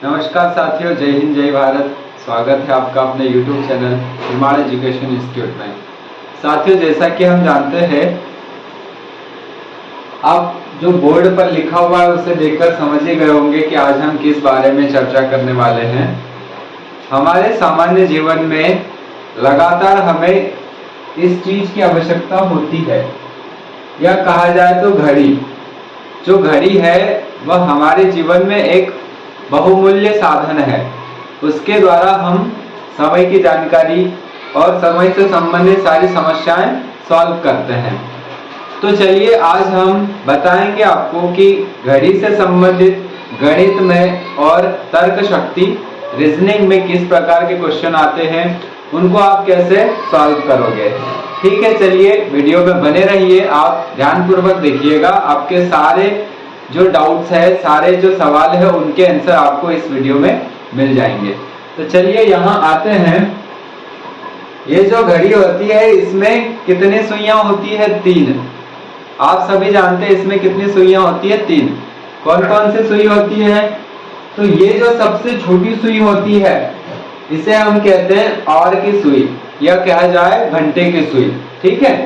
नमस्कार साथियों, जय हिंद जय भारत। स्वागत है आपका अपने YouTube channel Himalaya education institute में। साथियों, जैसा कि हम जानते हैं, आप जो बोर्ड पर लिखा हुआ है उसे देखकर समझ ही गए होंगे कि आज हम किस बारे में चर्चा करने वाले हैं। हमारे सामान्य जीवन में लगातार हमें इस चीज की आवश्यकता होती है, या कहा जाए तो घड़ी। जो घड़ी है वह हमारे जीवन में एक बहुमूल्य साधन है। उसके द्वारा हम समय की जानकारी और समय से संबंधित सारी समस्याएं सॉल्व करते हैं। तो चलिए आज हम बताएंगे आपको कि घड़ी से संबंधित गणित में और तर्क शक्ति रीजनिंग में किस प्रकार के क्वेश्चन आते हैं, उनको आप कैसे सॉल्व करोगे। ठीक है, चलिए वीडियो में बने रहिए, आप ध्यानपूर्वक देखिएगा। आपके सारे जो डाउट्स है, सारे जो सवाल है, उनके आंसर आपको इस वीडियो में मिल जाएंगे। तो चलिए यहाँ आते हैं। ये जो घड़ी होती है इसमें कितनी सुइयां होती है? 3। आप सभी जानते हैं इसमें कितनी सुइयां होती है? 3। कौन कौन सी सुई होती है? तो ये जो सबसे छोटी सुई होती है इसे हम कहते हैं और की सुई, या कहा जाए घंटे की सुई। ठीक है,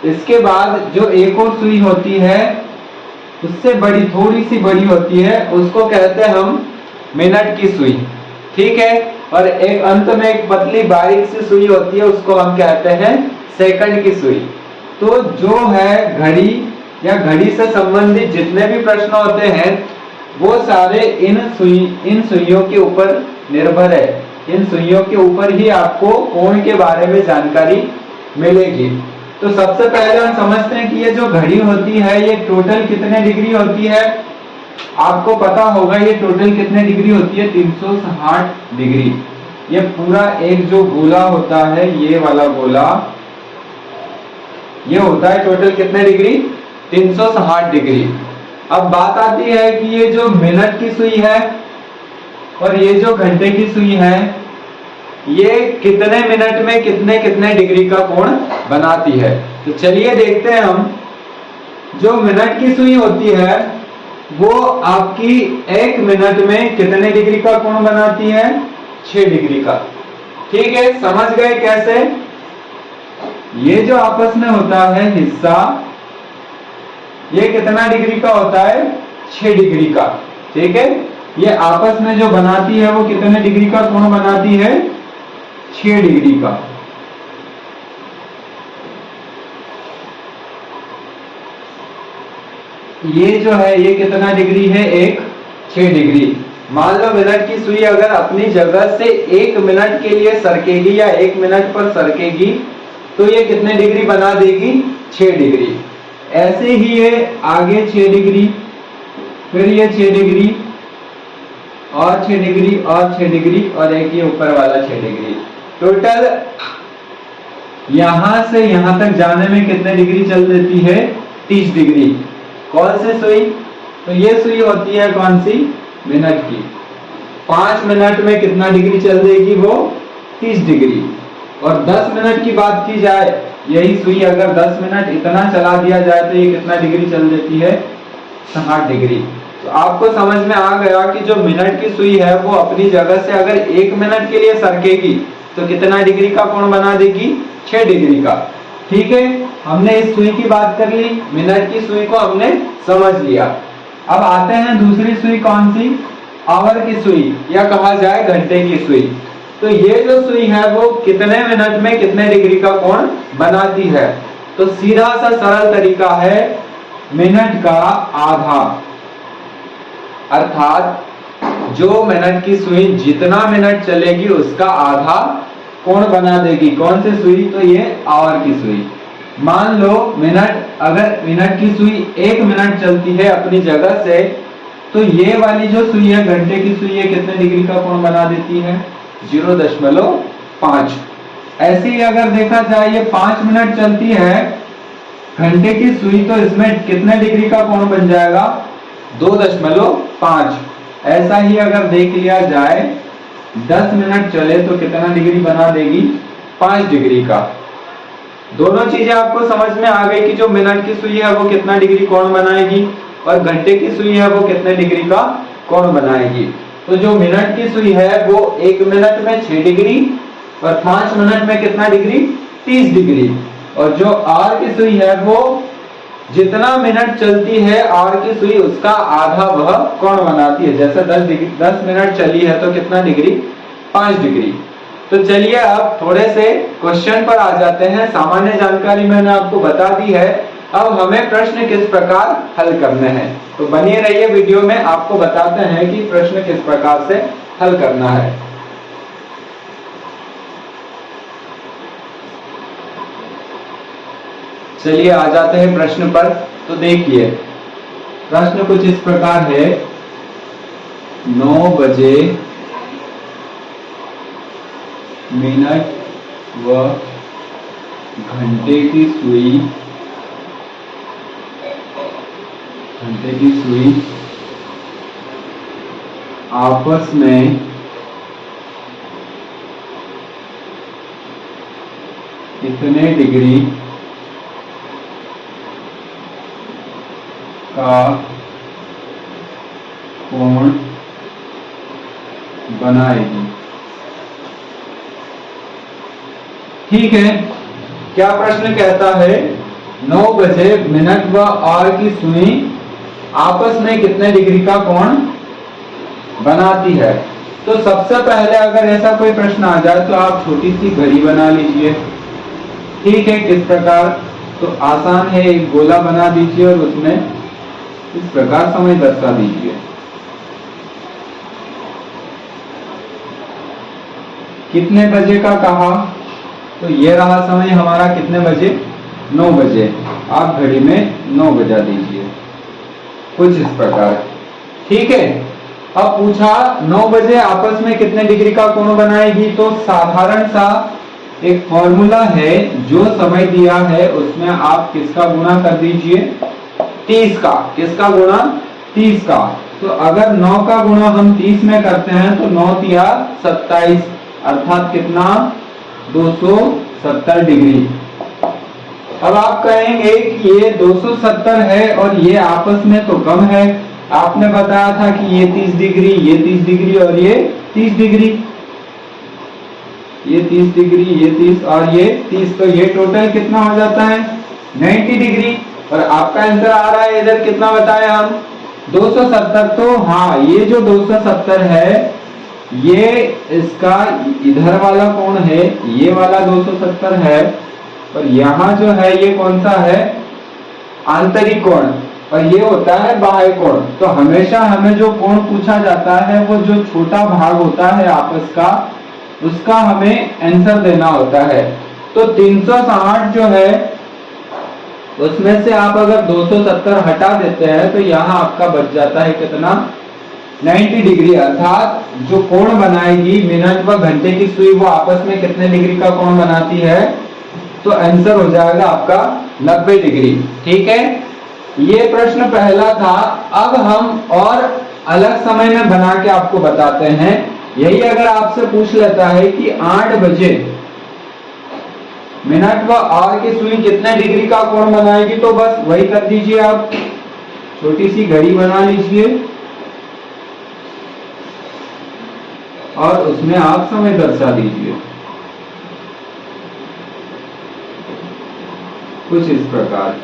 इसके बाद जो एक और सुई होती है उससे बड़ी, थोड़ी सी बड़ी होती है, उसको कहते हैं हम मिनट की सुई। ठीक है, और एक अंत में एक पतली बारीक सी सुई होती है, उसको हम कहते हैं सेकंड की सुई। तो जो है घड़ी या घड़ी से संबंधित जितने भी प्रश्न होते हैं वो सारे इन सुइयों के ऊपर निर्भर है। इन सुइयों के ऊपर ही आपको कोण के बारे में जानकारी मिलेगी। तो सबसे पहले हम समझते हैं कि ये जो घड़ी होती है ये टोटल कितने डिग्री होती है। आपको पता होगा ये टोटल कितने डिग्री होती है? 360 डिग्री। ये पूरा एक जो गोला होता है, ये वाला गोला, ये होता है टोटल कितने डिग्री? 360 डिग्री। अब बात आती है कि ये जो मिनट की सुई है और ये जो घंटे की सुई है, ये कितने मिनट में कितने कितने डिग्री का कोण बनाती है। तो चलिए देखते हैं हम। जो मिनट की सुई होती है वो आपकी 1 मिनट में कितने डिग्री का कोण बनाती है? 6 डिग्री का। ठीक है, समझ गए कैसे? ये जो आपस में होता है हिस्सा, ये कितना डिग्री का होता है? 6 डिग्री का। ठीक है, ये आपस में जो बनाती है वो कितने डिग्री का कोण बनाती है? 6 डिग्री का। ये जो है ये कितना डिग्री है? 6 डिग्री। मान लो मिनट की सुई अगर अपनी जगह से 1 मिनट के लिए सरकेगी या 1 मिनट पर सरकेगी तो ये कितने डिग्री बना देगी? 6 डिग्री। ऐसे ही ये आगे 6 डिग्री, फिर ये 6 डिग्री और 6 डिग्री और 6 डिग्री और एक ये ऊपर वाला 6 डिग्री। टोटल यहां से यहां तक जाने में कितने डिग्री चल देती है? 30 डिग्री। कौन सी सुई? तो ये सुई होती है कौन सी? मिनट की। 5 मिनट में कितना डिग्री चल देगी वो? 30 डिग्री। और 10 मिनट की बात की जाए, यही सुई अगर 10 मिनट इतना चला दिया जाए तो ये कितना डिग्री चल देती है? 60 डिग्री। तो आपको समझ में आ गया कि जो मिनट की सुई है वो अपनी जगह से अगर 1 मिनट के लिए सरकेगी तो कितना डिग्री का कोण बना देगी? 6 डिग्री का। ठीक है, हमने इस सुई की बात कर ली, मिनट की सुई को हमने समझ लिया। अब आते हैं दूसरी सुई, कौन सी? आवर की सुई, या कहा जाए घंटे की सुई। तो ये जो सुई है वो कितने मिनट में कितने डिग्री का कोण बनाती है? तो सीधा सा सरल तरीका है, मिनट का आधा। अर्थात जो मिनट की सुई जितना मिनट चलेगी उसका आधा कोण बना देगी। कौन सी सुई? तो ये आवर की सुई। मान लो अगर मिनट की सुई 1 मिनट चलती है अपनी जगह से, तो ये वाली जो सुई है घंटे की सुई है कितने डिग्री का कोण बना देती है? 0.5। ऐसे ही अगर देखा जाए ये 5 मिनट चलती है घंटे की सुई, तो इसमें कितने डिग्री का कोण बन जाएगा? 2.5। ऐसा ही अगर देख लिया जाए 10 मिनट चले तो कितना डिग्री बना देगी? 5 डिग्री का। दोनों चीजें आपको समझ में आ गई कि जो मिनट की सुई है वो कितना डिग्री कोण बनाएगी और घंटे की सुई है वो कितने डिग्री का कोण बनाएगी। तो जो मिनट की सुई है वो 1 मिनट में 6 डिग्री और 5 मिनट में कितना डिग्री, 30 डिग्री। और जो आर की सुई है वो जितना मिनट चलती है आर की सुई उसका आधा वह कोण बनाती है। जैसे 10 मिनट चली है तो कितना डिग्री, 5 डिग्री। तो चलिए अब थोड़े से क्वेश्चन पर आ जाते हैं। सामान्य जानकारी मैंने आपको बता दी है, अब हमें प्रश्न किस प्रकार हल करने हैं। तो बनिए रहिए वीडियो में, आपको बताते हैं कि प्रश्न किस प्रकार से हल करना है। चलिए आ जाते हैं प्रश्न पर। तो देखिए प्रश्न कुछ इस प्रकार है, 9 बजे मिनट व घंटे की सुई आपस में कितने डिग्री का कोण बनाएगी। ठीक है, क्या प्रश्न कहता है, 9 बजे मिनट व आर की सुई आपस में कितने डिग्री का कोण बनाती है। तो सबसे पहले अगर ऐसा कोई प्रश्न आ जाए तो आप छोटी सी घड़ी बना लीजिए। ठीक है, किस प्रकार, तो आसान है, एक गोला बना दीजिए और उसमें इस प्रकार समय दर्शा दीजिए। कितने बजे का कहा, तो ये रहा समय हमारा, कितने बजे, 9 बजे। आप घड़ी में 9 बजा दीजिए, कुछ इस प्रकार। ठीक है, अब पूछा 9 बजे आपस में कितने डिग्री का कोण बनाएगी। तो साधारण सा एक फॉर्मूला है, जो समय दिया है उसमें आप किसका गुणा कर दीजिए, 30 का। किसका गुणा, 30 का। तो अगर 9 का गुणा हम 30 में करते हैं तो 9 तिया 27, अर्थात कितना, 270 डिग्री। अब आप कहेंगे कि ये 270 है और ये आपस में तो कम है। आपने बताया था कि ये 30 डिग्री, ये 30 डिग्री और ये 30 डिग्री, ये 30 डिग्री, ये 30 और ये 30, तो ये टोटल कितना हो जाता है, 90 डिग्री। और आपका आंसर आ रहा है इधर कितना बताया हम, 270। तो हाँ, ये जो 270 है ये इसका इधर वाला कोण है, ये वाला 270 है। और यहाँ जो है ये कौन सा है, आंतरिक कोण, और ये होता है बाह्य कोण। तो हमेशा हमें जो कोण पूछा जाता है वो जो छोटा भाग होता है आपस का, उसका हमें आंसर देना होता है। तो 360 जो है उसमें से आप अगर 270 हटा देते हैं तो यहाँ आपका बच जाता है कितना, 90 डिग्री। अर्थात जो कोण बनाएगी मिनट व घंटे की सुई वो आपस में कितने डिग्री का कोण बनाती है, तो आंसर हो जाएगा आपका 90 डिग्री। ठीक है, ये प्रश्न पहला था। अब हम और अलग समय में बना के आपको बताते हैं। यही अगर आपसे पूछ लेता है कि 8 बजे मिनट व आर की सुई कितने डिग्री का कोण बनाएगी, तो बस वही कर दीजिए, आप छोटी सी घड़ी बना लीजिए और उसमें आप समय दर्शा दीजिए, कुछ इस प्रकार।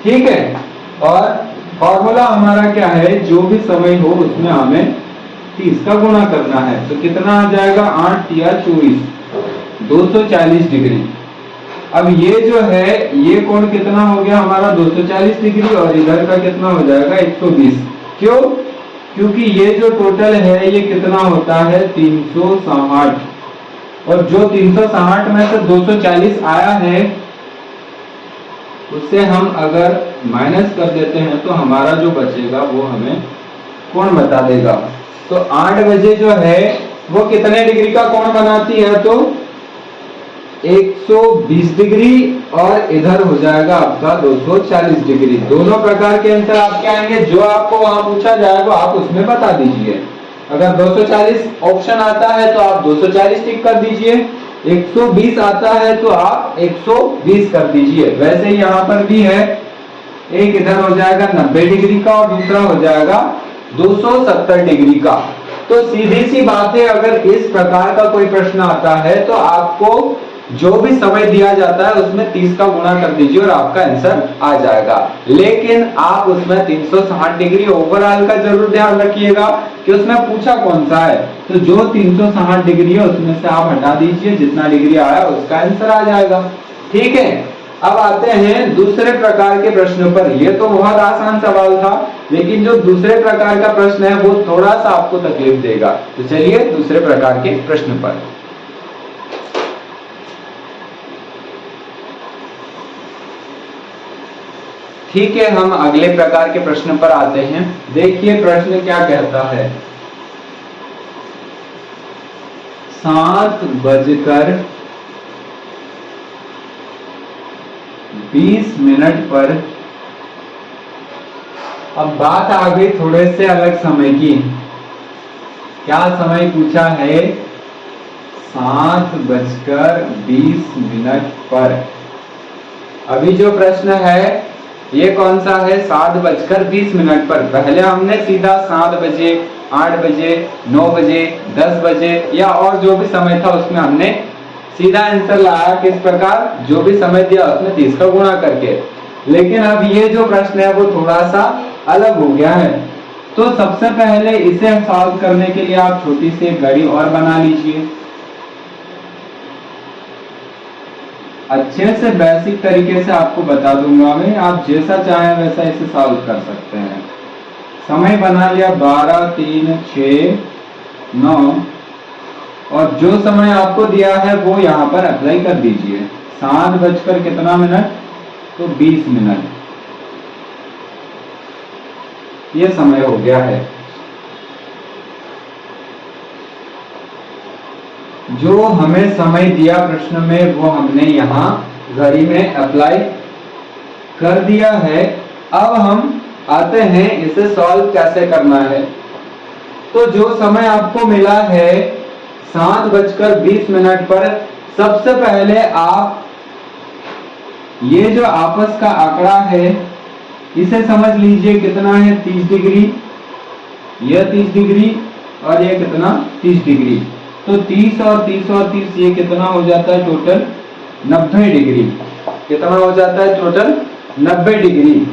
ठीक है, और फॉर्मूला हमारा क्या है, जो भी समय हो उसमें हमें 30 का गुणा करना है। तो कितना आ जाएगा, 8 या 24, 240 डिग्री। अब ये जो है ये कोण कितना हो गया हमारा, 240 डिग्री, और इधर का कितना हो जाएगा, 120। क्यों, क्योंकि ये जो टोटल है ये कितना होता है, 360। और जो 360 में से 240 आया है उससे हम अगर माइनस कर देते हैं तो हमारा जो बचेगा वो हमें कोण बता देगा। तो 8 बजे जो है वो कितने डिग्री का कोण बनाती है, तो 120 डिग्री, और इधर हो जाएगा आपका 240 डिग्री। दोनों प्रकार के आंसर आपके आएंगे, जो आपको वहां पूछा जाएगा आप उसमें बता दीजिए। अगर 240 ऑप्शन आता है तो आप 240 टिक कर दीजिए, 120 आता है तो आप 120 कर दीजिए। वैसे ही यहाँ पर भी है, एक इधर हो जाएगा 90 डिग्री का और दूसरा हो जाएगा 270 डिग्री का। तो सीधी सी बात है, अगर इस प्रकार का कोई प्रश्न आता है तो आपको जो भी समय दिया जाता है उसमें 30 का गुणा कर दीजिए और आपका आंसर आ जाएगा। लेकिन आप उसमें 360 डिग्री ओवरऑल का जरूर ध्यान रखिएगा कि उसमें पूछा कौन सा है। तो जो 360 डिग्री है उसमें से आप हटा दीजिए, जितना डिग्री आया उसका आंसर आ जाएगा। ठीक है, अब आते हैं दूसरे प्रकार के प्रश्न पर। ये तो बहुत आसान सवाल था, लेकिन जो दूसरे प्रकार का प्रश्न है वो थोड़ा सा आपको तकलीफ देगा। तो चलिए दूसरे प्रकार के प्रश्न पर। ठीक है, हम अगले प्रकार के प्रश्न पर आते हैं। देखिए प्रश्न क्या कहता है। 7:20 पर, अब बात आ गई थोड़े से अलग समय की। क्या समय पूछा है? 7:20 पर। अभी जो प्रश्न है ये कौन सा है? 7:20 पर। पहले हमने सीधा 7 बजे, 8 बजे, 9 बजे, 10 बजे या और जो भी समय था उसमें हमने सीधा आंसर लाया। किस प्रकार? जो भी समय दिया उसमें 30 का गुणा करके। लेकिन अब ये जो प्रश्न है वो थोड़ा सा अलग हो गया है। तो सबसे पहले इसे सॉल्व करने के लिए आप छोटी सी घड़ी और बना लीजिए। अच्छे से बेसिक तरीके से आपको बता दूंगा मैं, आप जैसा चाहें वैसा इसे सॉल्व कर सकते हैं। समय बना लिया 12, 3, 6, 9 और जो समय आपको दिया है वो यहाँ पर अप्लाई कर दीजिए। 7 बजकर कितना मिनट? तो 20 मिनट ये समय हो गया है। जो हमें समय दिया प्रश्न में वो हमने यहाँ घड़ी में अप्लाई कर दिया है। अब हम आते हैं इसे सॉल्व कैसे करना है। तो जो समय आपको मिला है 7:20 पर, सबसे पहले आप ये जो आपस का आंकड़ा है इसे समझ लीजिए। कितना है? 30 डिग्री। यह 30 डिग्री और ये कितना? 30 डिग्री। तो 30 और 30 और 30 ये कितना हो जाता है? Total 90 degree. कितना हो जाता है? Total 90 degree.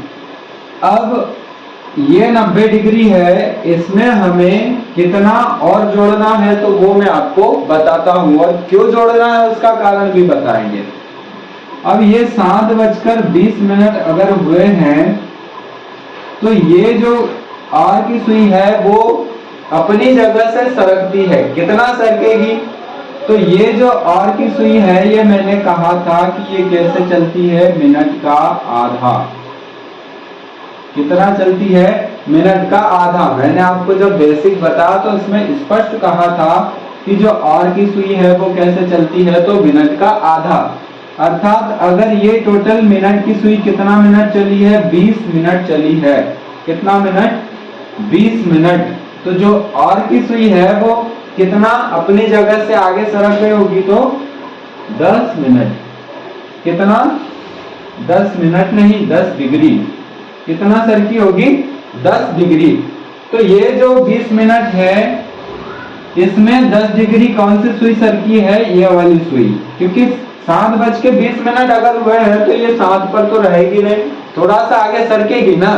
अब ये 90 डिग्री है, इसमें हमें कितना और जोड़ना है तो वो मैं आपको बताता हूं, और क्यों जोड़ना है उसका कारण भी बताएंगे। अब ये 7:20 अगर हुए हैं तो ये जो आर की सुई है वो अपनी जगह से सरकती है। कितना सरकेगी? तो ये जो आर की सुई है ये मैंने कहा था कि ये कैसे चलती है? मिनट का आधा। कितना चलती है? मिनट का आधा। मैंने आपको जब बेसिक बताया तो इसमें स्पष्ट कहा था कि जो आर की सुई है वो कैसे चलती है? तो मिनट का आधा। अर्थात अगर ये टोटल मिनट की सुई कितना मिनट चली है? 20 मिनट चली है। कितना मिनट? 20 मिनट। तो जो आर की सुई है वो कितना अपनी जगह से आगे सरक गई होगी? तो 10 मिनट। कितना? 10 मिनट नहीं, 10 डिग्री। कितना सरकी होगी? 10 डिग्री। तो ये जो 20 मिनट है इसमें 10 डिग्री कौन सी सुई सरकी है? ये वाली सुई। क्योंकि 7:20 अगर हुए हैं तो ये 7 पर तो रहेगी नहीं, थोड़ा सा आगे सरकेगी ना।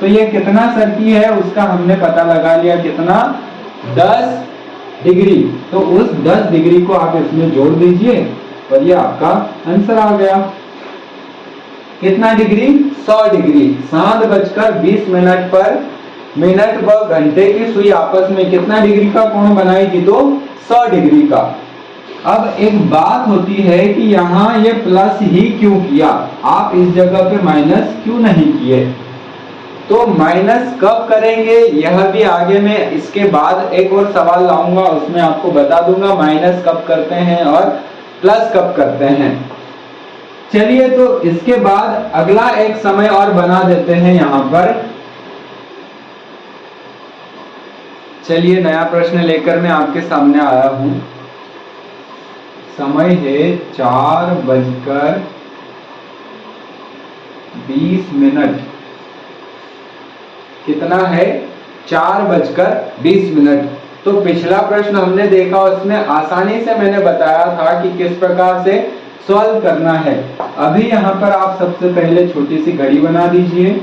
तो ये कितना सरकी है उसका हमने पता लगा लिया। कितना? 10 डिग्री। तो उस 10 डिग्री को आप इसमें जोड़ दीजिए और ये आपका आंसर आ गया। कितना डिग्री? 100 डिग्री। 7:20 पर मिनट व घंटे की सुई आपस में कितना डिग्री का कोण बनाएगी? तो 100 डिग्री का। अब एक बात होती है कि यहाँ ये प्लस ही क्यों किया? आप इस जगह पे माइनस क्यों नहीं किए? तो माइनस कब करेंगे यह भी आगे मैं इसके बाद एक और सवाल लाऊंगा, उसमें आपको बता दूंगा माइनस कब करते हैं और प्लस कब करते हैं। चलिए तो इसके बाद अगला एक समय और बना देते हैं यहाँ पर। चलिए नया प्रश्न लेकर मैं आपके सामने आया हूं। समय है 4:20। कितना है? 4:20। तो पिछला प्रश्न हमने देखा, उसमें आसानी से मैंने बताया था कि किस प्रकार से सॉल्व करना है। अभी यहाँ पर आप सबसे पहले छोटी सी घड़ी बना दीजिए।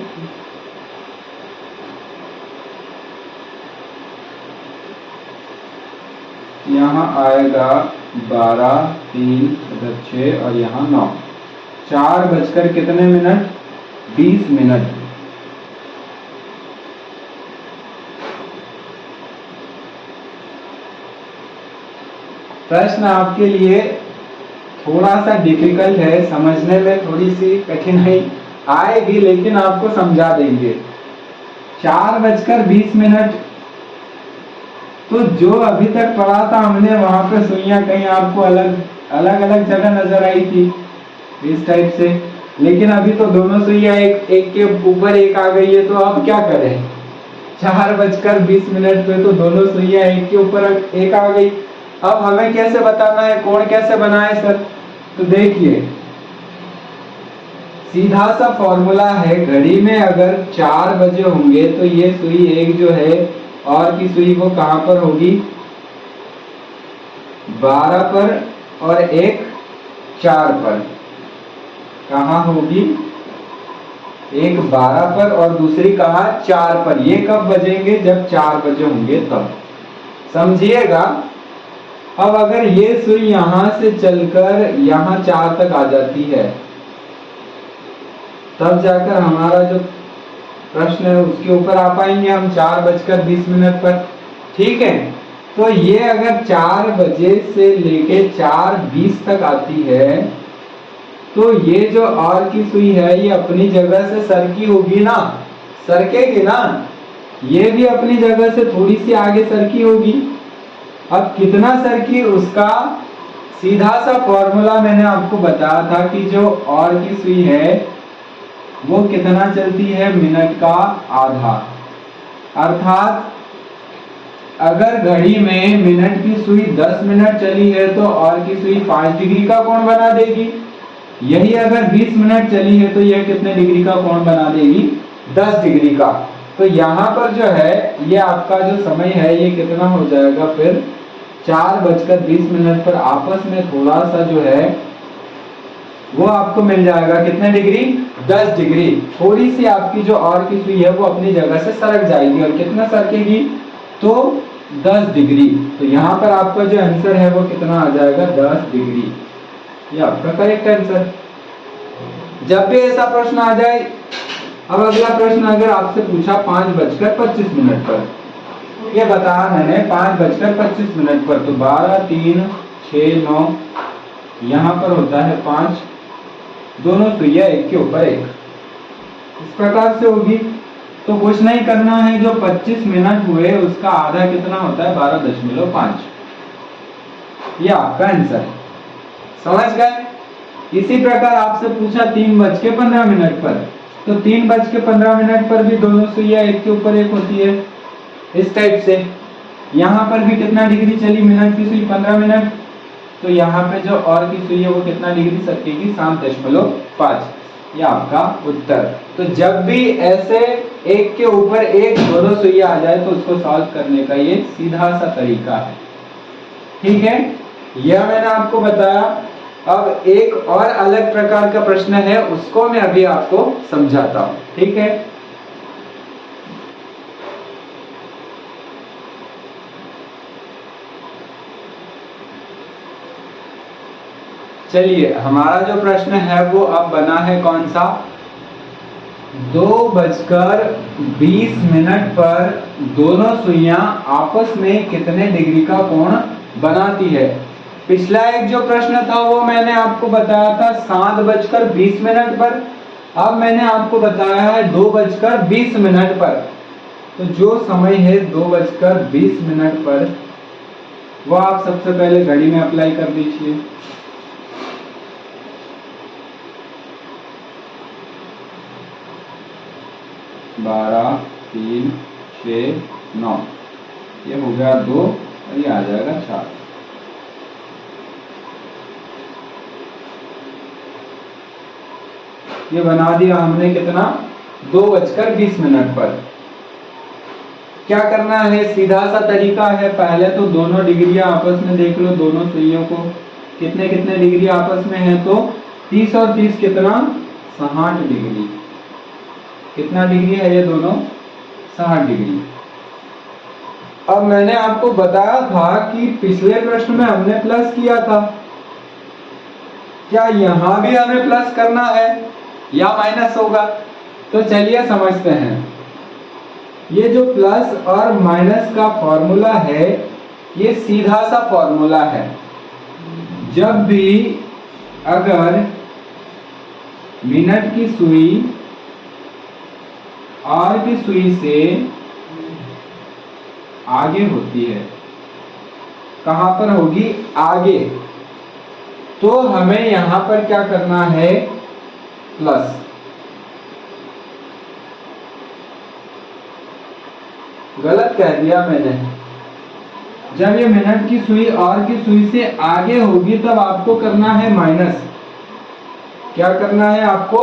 यहाँ आएगा 12, 3, 6 और यहाँ 9। 4 बजकर कितने मिनट? 20 मिनट। प्रश्न आपके लिए थोड़ा सा डिफिकल्ट है, समझने में थोड़ी सी कठिनाई आएगी, लेकिन आपको समझा देंगे। 4 बजकर 20 मिनट, तो जो अभी तक पढ़ा था हमने वहां पे सुइयां कहीं आपको अलग अलग जगह नजर आई थी इस टाइप से, लेकिन अभी तो दोनों सुइयां एक के ऊपर एक आ गई है, तो अब क्या करें? 4 बजकर 20 मिनट पे तो दोनों सुइयां एक के ऊपर एक आ गई। अब हमें कैसे बताना है, कोण कैसे बनाए सर? तो देखिए, सीधा सा फॉर्मूला है, घड़ी में अगर 4 बजे होंगे तो ये सुई एक जो है और की सुई वो कहां पर होगी? 12 पर, और एक 4 पर। कहां होगी? एक 12 पर और दूसरी कहां? 4 पर। ये कब बजेंगे? जब 4 बजे होंगे तब। समझिएगा। अब अगर ये सुई यहां से चलकर यहां 4 तक आ जाती है, तब जाकर हमारा जो प्रश्न है उसके ऊपर आ पाएंगे हम 4 बजकर 20 मिनट पर। ठीक है, तो ये अगर 4 बजे से लेके 4:20 तक आती है, तो ये जो और की सुई है ये अपनी जगह से सरकी होगी ना, सरकेगी ना, ये भी अपनी जगह से थोड़ी सी आगे सरकी होगी। अब कितना सरकी, उसका सीधा सा फॉर्मूला मैंने आपको बताया था कि जो और की सुई है वो कितना चलती है? मिनट का आधा। अर्थात अगर घड़ी में मिनट की सुई 10 मिनट चली है तो और की सुई 5 डिग्री का कोण बना देगी। यही अगर 20 मिनट चली है तो यह कितने डिग्री का कोण बना देगी? 10 डिग्री का। तो यहाँ पर जो है ये आपका जो समय है ये कितना हो जाएगा फिर? 4 बजकर 20 मिनट पर आपस में थोड़ा सा जो है वो आपको मिल जाएगा कितने डिग्री? 10 डिग्री। थोड़ी सी आपकी जो और की सुई है वो अपनी जगह से सरक जाएगी, और कितना सरकेगी? तो 10 डिग्री। तो यहाँ पर आपका जो आंसर है वो कितना आ जाएगा? 10 डिग्री। ये आपका करेक्ट आंसर। जब भी ऐसा प्रश्न आ जाए, अब अगला प्रश्न अगर आपसे पूछा 5 बजकर 25 मिनट पर, ये बताया मैंने 5 बजकर 25 मिनट पर, तो 12, 3, 6, 9, यहाँ पर होता है 5, दोनों सुइयां एक के ऊपर एक इस प्रकार से होगी। तो कुछ नहीं करना है, जो 25 मिनट हुए उसका आधा कितना होता है? 12.5। ये आपका आंसर है। समझ गए? इसी प्रकार आपसे पूछा 3 बजकर 15 मिनट पर, तो 3 बजकर 15 मिनट पर भी दोनों सुइयां एक के ऊपर एक होती है इस टाइप से। यहाँ पर भी कितना डिग्री चली मिनट की सुई? 15 मिनट। तो यहाँ पे जो और की सुई है वो कितना डिग्री सरकेगी? 7.5। ये आपका उत्तर। तो जब भी ऐसे एक के ऊपर एक दोनों सुइयां आ जाए तो उसको सॉल्व करने का ये सीधा सा तरीका है। ठीक है, यह मैंने आपको बताया। अब एक और अलग प्रकार का प्रश्न है, उसको मैं अभी आपको समझाता हूं। ठीक है, चलिए, हमारा जो प्रश्न है वो अब बना है कौन सा? 2 बजकर 20 मिनट पर दोनों सुइयां आपस में कितने डिग्री का कोण बनाती है? पिछला एक जो प्रश्न था वो मैंने आपको बताया था 7 बजकर 20 मिनट पर। अब मैंने आपको बताया है 2 बजकर 20 मिनट पर। तो जो समय है 2 बजकर 20 मिनट पर, वो आप सबसे पहले घड़ी में अप्लाई कर दीजिए। बारह, 3, 6, 9, ये हो गया 2 और ये आ जाएगा 4। ये बना दिया हमने कितना? 2 बजकर 20 मिनट पर। क्या करना है, सीधा सा तरीका है। पहले तो दोनों डिग्रियां आपस में देख लो, दोनों सुइयों को कितने कितने डिग्री आपस में है, तो 30 और 30 कितना, 60 डिग्री। कितना डिग्री है ये दोनों, 60 डिग्री। अब मैंने आपको बताया था कि पिछले प्रश्न में हमने प्लस किया था, क्या यहां भी हमें प्लस करना है या माइनस होगा? तो चलिए समझते हैं। ये जो प्लस और माइनस का फॉर्मूला है, ये सीधा सा फॉर्मूला है। जब भी अगर मिनट की सुई आर की सुई से आगे होती है, कहां पर होगी, आगे, तो हमें यहां पर क्या करना है, प्लस। गलत कह दिया मैंने। जब ये मिनट की सुई आर की सुई से आगे होगी तब आपको करना है माइनस। क्या करना है आपको,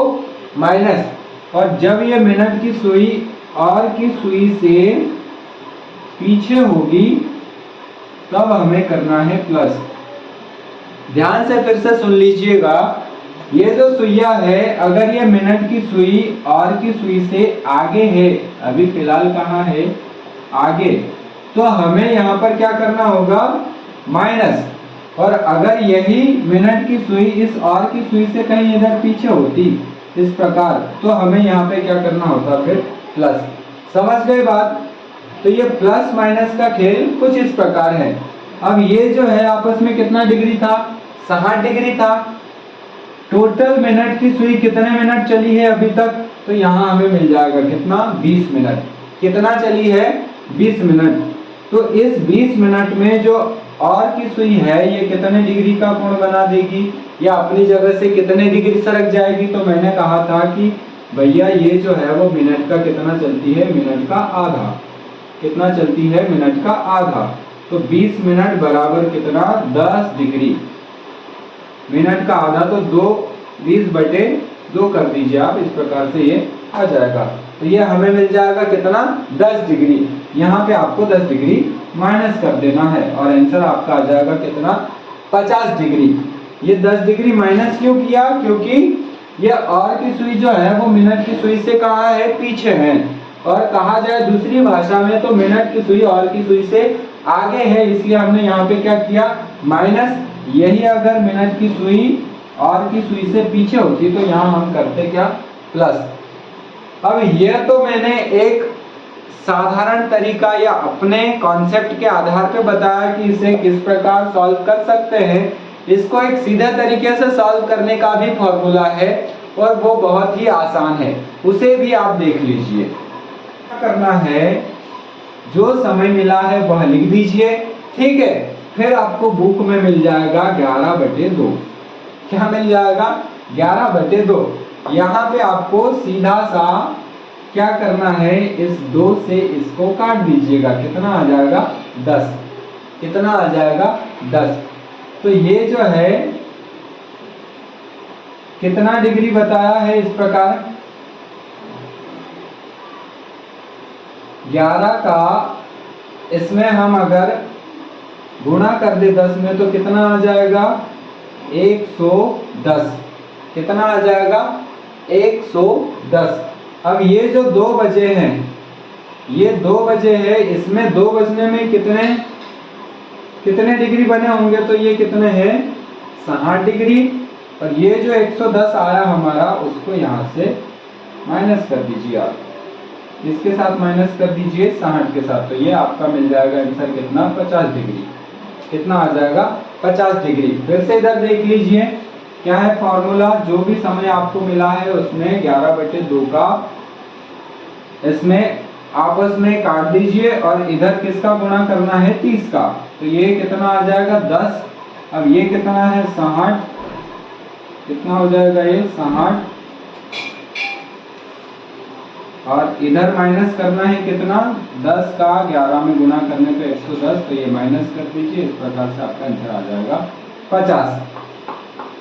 माइनस। और जब ये मिनट की सुई आर की सुई से पीछे होगी तब हमें करना है प्लस। ध्यान से फिर से सुन लीजिएगा। ये जो सुइया है, अगर ये मिनट की सुई आर की सुई से आगे है, अभी फिलहाल कहाँ है, आगे, तो हमें यहाँ पर क्या करना होगा, माइनस। और अगर यही मिनट की सुई इस आर की सुई से कहीं इधर पीछे होती, इस प्रकार, तो हमें यहाँ पे क्या करना होता, फिर प्लस। समझ गए बात? तो ये प्लस माइनस का खेल कुछ इस प्रकार है। अब ये जो है आपस में कितना डिग्री था, 60 डिग्री था। टोटल मिनट की सुई कितने मिनट चली है अभी तक, तो यहाँ हमें मिल जाएगा कितना, 20 मिनट। कितना चली है, 20 मिनट। तो इस 20 मिनट में जो और की सुई है ये कितने डिग्री का कोण बना देगी, या अपनी जगह से कितने डिग्री सरक जाएगी? तो मैंने कहा था कि भैया ये जो है वो मिनट का कितना चलती है, मिनट का आधा। कितना चलती है, मिनट का आधा। तो 20 मिनट बराबर कितना, 10 डिग्री। मिनट का आधा तो 20/2 कर दीजिए आप, इस प्रकार से ये आ जाएगा। तो ये हमें मिल जाएगा कितना, 10 डिग्री। यहाँ पे आपको 10 डिग्री माइनस कर देना है और आंसर आपका आ जाएगा कितना, 50 डिग्री। ये 10 डिग्री माइनस क्यों किया, क्योंकि ये और की सुई जो है वो मिनट की सुई से कहाँ है, पीछे है। और कहा जाए दूसरी भाषा में तो मिनट की सुई और की सुई से आगे है, इसलिए हमने यहाँ पे क्या किया, माइनस। यही अगर मिनट की सुई और की सुई से पीछे होती तो यहाँ हम करते क्या, प्लस। अब यह तो मैंने एक साधारण तरीका या अपने कॉन्सेप्ट के आधार पे बताया कि इसे किस प्रकार सॉल्व कर सकते हैं। इसको एक सीधे तरीके से सॉल्व करने का भी फॉर्मूला है और वो बहुत ही आसान है, उसे भी आप देख लीजिए। क्या करना है, जो समय मिला है वह लिख दीजिए, ठीक है। फिर आपको बुक में मिल जाएगा 11/2। क्या मिल जाएगा, 11/2। यहाँ पे आपको सीधा सा क्या करना है, इस 2 से इसको काट दीजिएगा, कितना आ जाएगा, 10। कितना आ जाएगा, 10। तो ये जो है कितना डिग्री बताया है, इस प्रकार 11 का इसमें हम अगर गुणा कर दे 10 में तो कितना आ जाएगा, 110। कितना आ जाएगा, 110। अब ये जो 2 बजे हैं, ये 2 बजे है, इसमें 2 बजने में कितने कितने डिग्री बने होंगे, तो ये कितने हैं, 60 डिग्री। और ये जो 110 आया हमारा, उसको यहाँ से माइनस कर दीजिए आप, इसके साथ माइनस कर दीजिए 60 के साथ, तो ये आपका मिल जाएगा आंसर कितना, 50 डिग्री। कितना आ जाएगा, 50 डिग्री। फिर से इधर देख लीजिए क्या है फॉर्मूला, जो भी समय आपको मिला है उसमें 11/2 का इसमें आपस में काट दीजिए और इधर किसका गुणा करना है, 30 का। तो ये कितना आ जाएगा, 10। अब ये कितना है, 60। कितना हो जाएगा ये, 60। और इधर माइनस करना है कितना, 10 का 11 में गुणा करने पे 110, तो ये माइनस कर दीजिए, इस प्रकार से आपका आंसर आ जाएगा 50।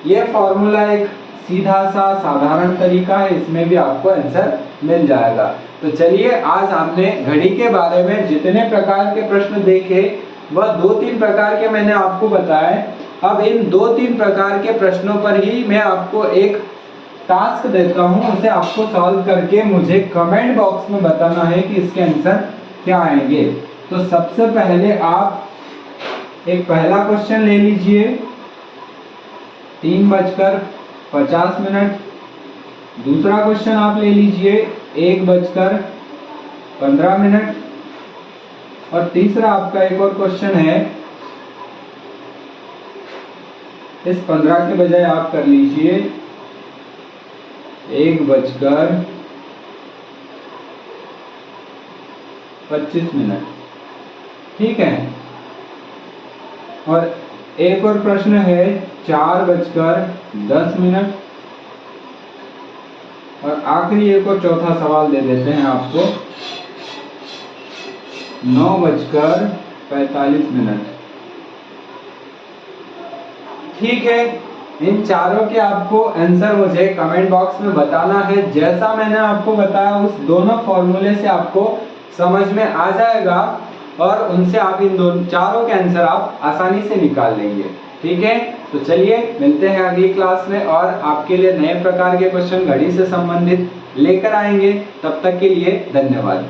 ये फॉर्मूला एक सीधा सा साधारण तरीका है, इसमें भी आपको आंसर मिल जाएगा। तो चलिए, आज हमने घड़ी के बारे में जितने प्रकार के प्रश्न देखे वह 2-3 प्रकार के मैंने आपको बताए। अब इन 2-3 प्रकार के प्रश्नों पर ही मैं आपको एक टास्क देता हूं, उसे आपको सॉल्व करके मुझे कमेंट बॉक्स में बताना है कि इसके आंसर क्या आएंगे। तो सबसे पहले आप एक पहला क्वेश्चन ले लीजिए, 3:50। दूसरा क्वेश्चन आप ले लीजिए 1:15। और तीसरा आपका एक और क्वेश्चन है, इस 15 के बजाय आप कर लीजिए 1:25। ठीक है। और एक और प्रश्न है 4:10। और आखिरी एक और चौथा सवाल दे देते हैं आपको, 9:45। ठीक है, इन चारों के आपको आंसर मुझे कमेंट बॉक्स में बताना है। जैसा मैंने आपको बताया उस दोनों फॉर्मूले से आपको समझ में आ जाएगा और उनसे आप इन चारों के आंसर आप आसानी से निकाल लेंगे। ठीक है, तो चलिए मिलते हैं अगली क्लास में और आपके लिए नए प्रकार के क्वेश्चन घड़ी से संबंधित लेकर आएंगे। तब तक के लिए धन्यवाद।